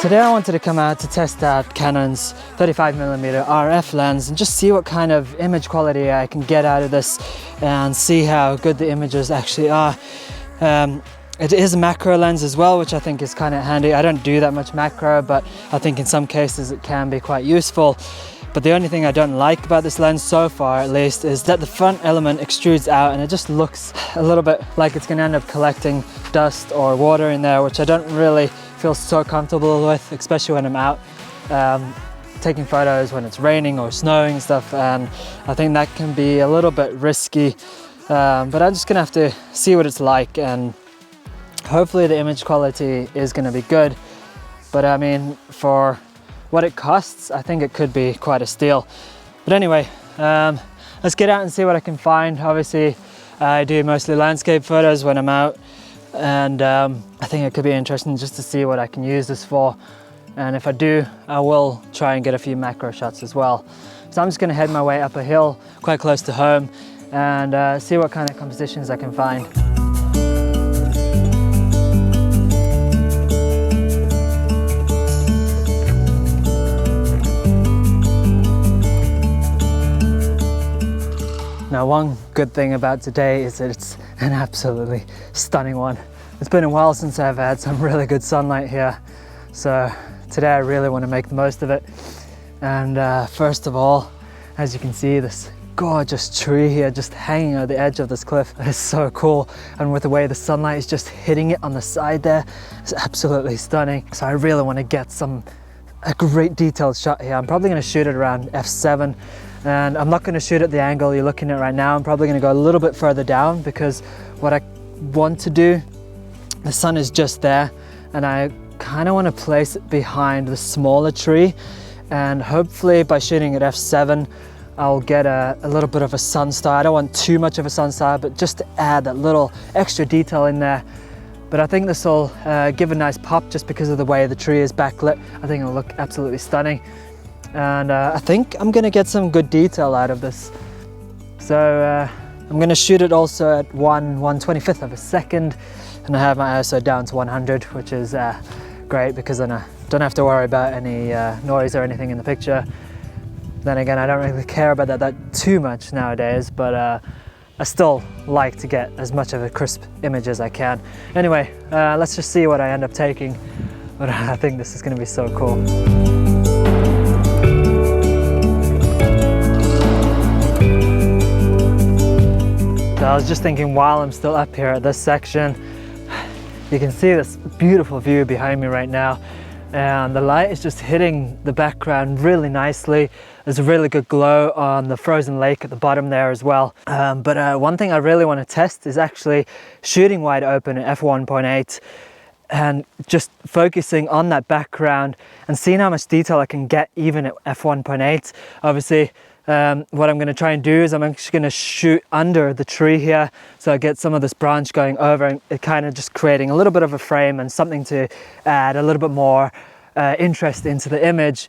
Today I wanted to come out to test out Canon's 35mm RF lens and just see what kind of image quality I can get out of this and see how good the images actually are. It is a macro lens as well, which I think is kind of handy. I don't do that much macro, but I think in some cases it can be quite useful. But the only thing I don't like about this lens so far, at least, is that the front element extrudes out and it just looks a little bit like it's going to end up collecting dust or water in there, which I don't really feel so comfortable with, especially when I'm out taking photos when it's raining or snowing and stuff. And I think that can be a little bit risky, but I'm just gonna have to see what it's like, and hopefully the image quality is gonna be good. But I mean, for what it costs, I think it could be quite a steal. But anyway, let's get out and see what I can find. Obviously, I do mostly landscape photos when I'm out, and I think it could be interesting just to see what I can use this for. And if I do, I will try and get a few macro shots as well. So I'm just gonna head my way up a hill quite close to home and see what kind of compositions I can find. Now, one good thing about today is that it's an absolutely stunning one. It's been a while since I've had some really good sunlight here, so today I really want to make the most of it. And first of all, as you can see, this gorgeous tree here just hanging at the edge of this cliff is so cool, and with the way the sunlight is just hitting it on the side there, it's absolutely stunning. So I really want to get a great detailed shot here. I'm probably going to shoot it around f7. And I'm not going to shoot at the angle you're looking at right now. I'm probably going to go a little bit further down, because what I want to do, the sun is just there, and I kind of want to place it behind the smaller tree, and hopefully by shooting at f7 I'll get a little bit of a sun star. I don't want too much of a sun star, but just to add that little extra detail in there. But I think this will give a nice pop just because of the way the tree is backlit. I think it'll look absolutely stunning. And I think I'm gonna get some good detail out of this. So I'm gonna shoot it also at 1/125th of a second, and I have my ISO down to 100, which is great, because then I don't have to worry about any noise or anything in the picture. Then again, I don't really care about that too much nowadays, but I still like to get as much of a crisp image as I can. Anyway, let's just see what I end up taking. But I think this is gonna be so cool. So I was just thinking, while I'm still up here at this section, you can see this beautiful view behind me right now, and the light is just hitting the background really nicely. There's a really good glow on the frozen lake at the bottom there as well. But one thing I really want to test is actually shooting wide open at f1.8 and just focusing on that background and seeing how much detail I can get even at f1.8. Obviously, what I'm going to try and do is I'm actually going to shoot under the tree here, so I get some of this branch going over, and it kind of just creating a little bit of a frame and something to add a little bit more interest into the image.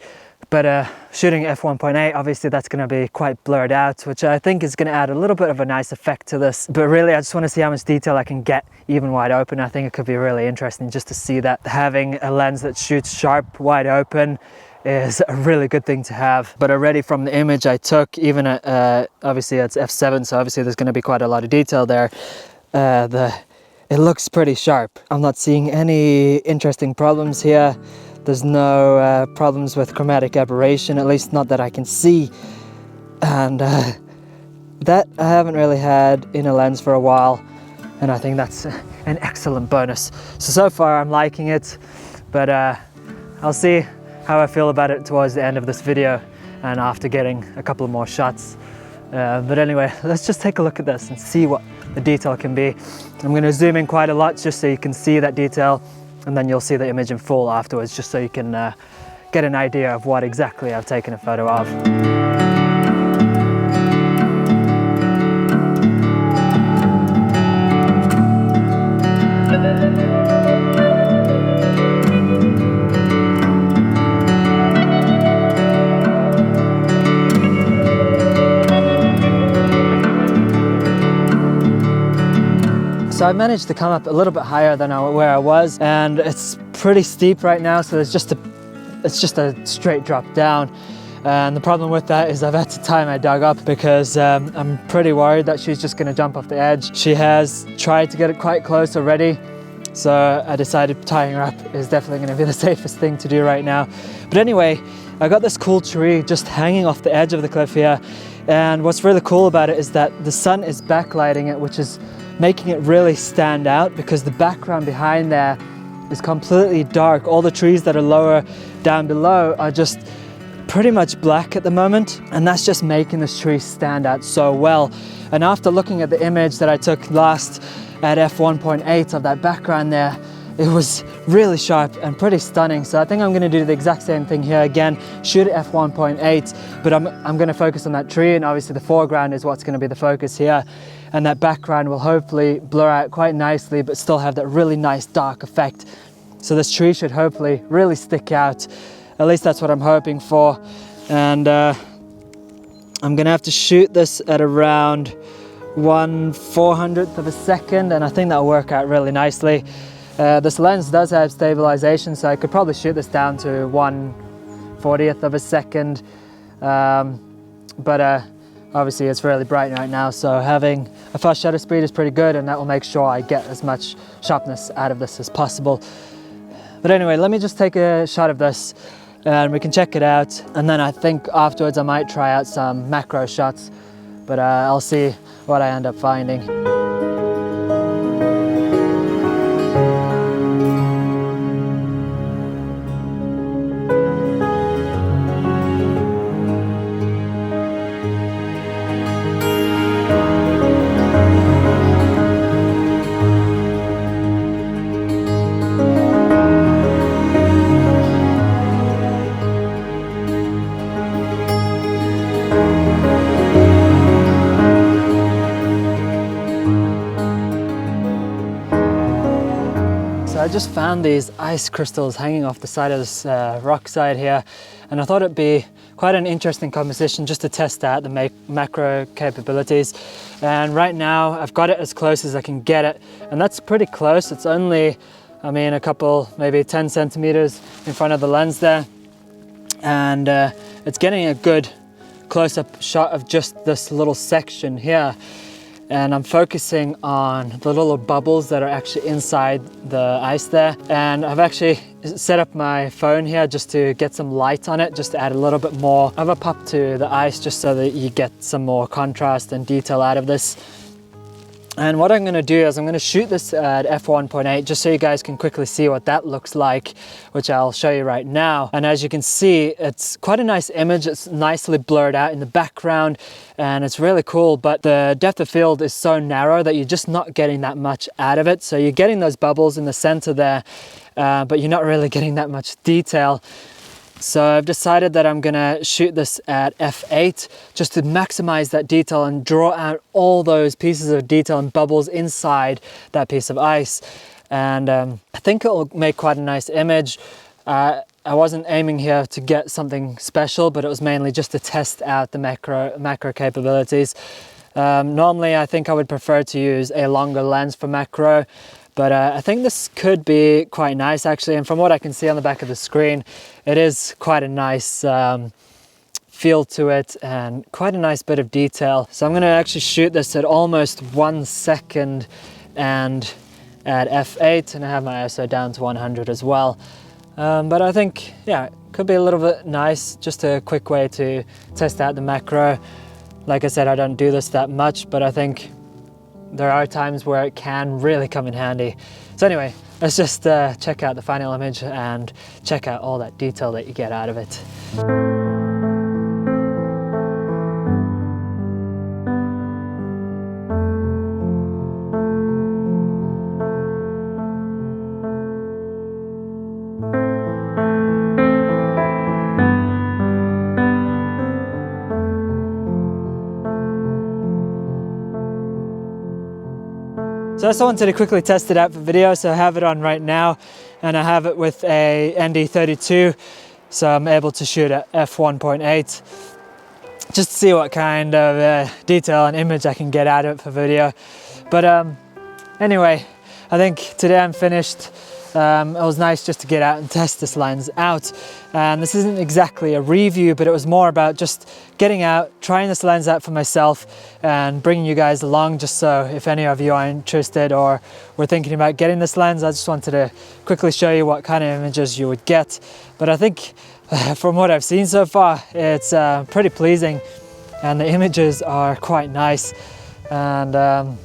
But shooting f1.8, obviously that's going to be quite blurred out, which I think is going to add a little bit of a nice effect to this. But really, I just want to see how much detail I can get even wide open. I think it could be really interesting just to see that having a lens that shoots sharp wide open is a really good thing to have. But already from the image I took, even at obviously it's f7, so obviously there's going to be quite a lot of detail there, it looks pretty sharp. I'm not seeing any interesting problems here. There's no problems with chromatic aberration, at least not that I can see, and that I haven't really had in a lens for a while, and I think that's an excellent bonus. So far I'm liking it, but I'll see how I feel about it towards the end of this video and after getting a couple of more shots. But anyway, let's just take a look at this and see what the detail can be. I'm going to zoom in quite a lot just so you can see that detail, and then you'll see the image in full afterwards, just so you can get an idea of what exactly I've taken a photo of. So I managed to come up a little bit higher than where I was, and it's pretty steep right now, so it's just a straight drop down. And the problem with that is I've had to tie my dog up because I'm pretty worried that she's just going to jump off the edge. She has tried to get it quite close already, so I decided tying her up is definitely going to be the safest thing to do right now. But anyway, I got this cool tree just hanging off the edge of the cliff here, and what's really cool about it is that the sun is backlighting it, which is making it really stand out because the background behind there is completely dark. All the trees that are lower down below are just pretty much black at the moment, and that's just making this tree stand out so well. And after looking at the image that I took last at f1.8 of that background there, it was really sharp and pretty stunning. So I think I'm going to do the exact same thing here again, shoot at f1.8, but I'm going to focus on that tree, and obviously the foreground is what's going to be the focus here, and that background will hopefully blur out quite nicely but still have that really nice dark effect. So this tree should hopefully really stick out. At least that's what I'm hoping for. And I'm gonna have to shoot this at around 1/400th of a second, and I think that'll work out really nicely. This lens does have stabilization, so I could probably shoot this down to 1/40th of a second. But obviously it's really bright right now, so having a fast shutter speed is pretty good, and that will make sure I get as much sharpness out of this as possible. But anyway, let me just take a shot of this and we can check it out, and then I think afterwards I might try out some macro shots, but I'll see what I end up finding. I just found these ice crystals hanging off the side of this rock side here, and I thought it'd be quite an interesting composition just to test out the macro capabilities. And right now I've got it as close as I can get it, and that's pretty close. It's only, I mean, a couple, maybe 10 centimeters in front of the lens there, and it's getting a good close-up shot of just this little section here. And I'm focusing on the little bubbles that are actually inside the ice there. And I've actually set up my phone here just to get some light on it, just to add a little bit more of a pop to the ice, just so that you get some more contrast and detail out of this. And what I'm going to do is I'm going to shoot this at f1.8 just so you guys can quickly see what that looks like, which I'll show you right now. And as you can see, it's quite a nice image. It's nicely blurred out in the background and it's really cool, but the depth of field is so narrow that you're just not getting that much out of it. So you're getting those bubbles in the center there, but you're not really getting that much detail. So I've decided that I'm gonna shoot this at f8 just to maximize that detail and draw out all those pieces of detail and bubbles inside that piece of ice. And I think it'll make quite a nice image. I wasn't aiming here to get something special, but it was mainly just to test out the macro capabilities. Normally I think I would prefer to use a longer lens for macro, but I think this could be quite nice actually, and from what I can see on the back of the screen, it is quite a nice feel to it and quite a nice bit of detail. So I'm going to actually shoot this at almost 1 second and at f8, and I have my ISO down to 100 as well. But I think, yeah, it could be a little bit nice, just a quick way to test out the macro. Like I said, I don't do this that much, but I think there are times where it can really come in handy. So anyway, let's just check out the final image and check out all that detail that you get out of it. So I just wanted to quickly test it out for video, so I have it on right now, and I have it with a ND32, so I'm able to shoot at f1.8, just to see what kind of detail and image I can get out of it for video. But anyway, I think today I'm finished. it was nice just to get out and test this lens out. And this isn't exactly a review, but it was more about just getting out, trying this lens out for myself and bringing you guys along, just so if any of you are interested or were thinking about getting this lens, I just wanted to quickly show you what kind of images you would get. But I think from what I've seen so far, it's pretty pleasing and the images are quite nice. And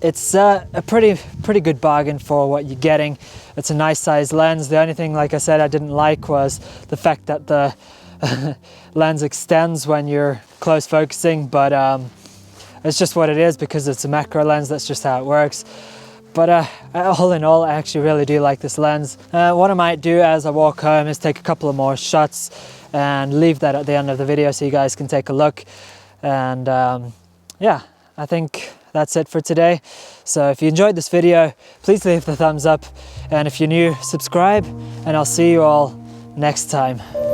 it's a pretty good bargain for what you're getting. It's a nice size lens. The only thing, like I said, I didn't like was the fact that the lens extends when you're close focusing, but it's just what it is because it's a macro lens. That's just how it works. But all in all, I actually really do like this lens. What I might do as I walk home is take a couple of more shots and leave that at the end of the video so you guys can take a look. And yeah, I think that's it for today. So if you enjoyed this video, please leave the thumbs up, and if you're new, subscribe, and I'll see you all next time.